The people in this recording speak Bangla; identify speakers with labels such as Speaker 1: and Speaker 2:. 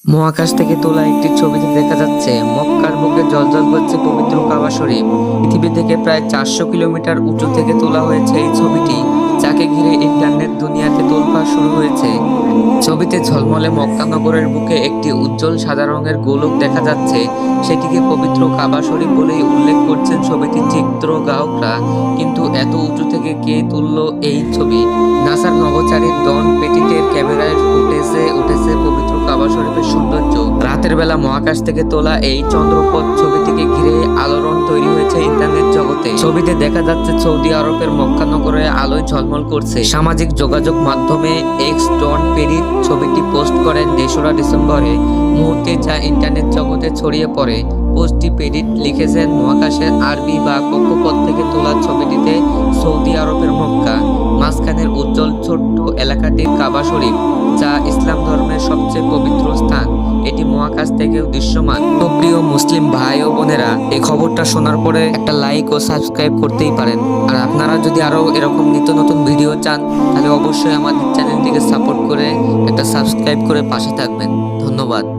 Speaker 1: মহাকাশ থেকে তোলা একটি ছবিতে দেখা যাচ্ছে মক্কার বুকে জ্বলজ্বল করছে পবিত্র কাবা শরীফ। পৃথিবী থেকে প্রায় 400 কিলোমিটার উঁচু থেকে তোলা হয়েছে এই ছবিটি, যাকে ঘিরে ইন্টারনেট দুনিয়াতে তোলপাড় শুরু হয়েছে। ছবিতে ঝলমলে মক্কা নগরের বুকে একটি উজ্জ্বল সাদা রঙের গোলক দেখা যাচ্ছে। সেটিকে পবিত্র কাবা শরীফ বলেই উল্লেখ করছেন ছবিটির চিত্রগ্রাহকরা। কিন্তু এত উঁচু থেকে কে তুললো এই ছবি? নাসার নভোচারী ডন পেটিটের ক্যামেরায় ফুটেজে উঠেছে পবিত্র কাবা শরীফের সৌন্দর্য। রাতের বেলা মহাকাশ থেকে তোলা এই চন্দ্রপথ ছবিটিকে ঘিরে আলোড়ন তৈরি হয়েছে ইন্টারনেট জগতে। ছবিতে দেখা যাচ্ছে সৌদি আরবের মক্কা নগরে আলোয় ঝলমল করছে। সামাজিক যোগাযোগ মাধ্যমে এক্স ডন পেরিট ছবিটি পোস্ট করেন 2রা ডিসেম্বরে মুহূর্তে, যা ইন্টারনেট জগতে ছড়িয়ে পড়ে। পোস্টটি পেরিট লিখেছেন, মহাকাশের আরবি বা কক্ষপথ থেকে তোলা ছবিটিতে সৌদি আরবের মক্কা, মাঝখানের উজ্জ্বল ছোট্ট এলাকাটি কাবা শরীফ, যা ইসলাম ধর্মের সবচেয়ে পবিত্র স্থান। এটি মহাকাশ থেকেও দৃশ্যমান। তো প্রিয় মুসলিম ভাই ও বোনেরা, এই খবরটা শোনার পরে একটা লাইক ও সাবস্ক্রাইব করতেই পারেন। আর আপনারা যদি আরো এরকম নিত্য নতুন ভিডিও চান, তাহলে অবশ্যই আমাদের চ্যানেলটিকে সাপোর্ট করে একটা সাবস্ক্রাইব করে পাশে থাকবেন। ধন্যবাদ।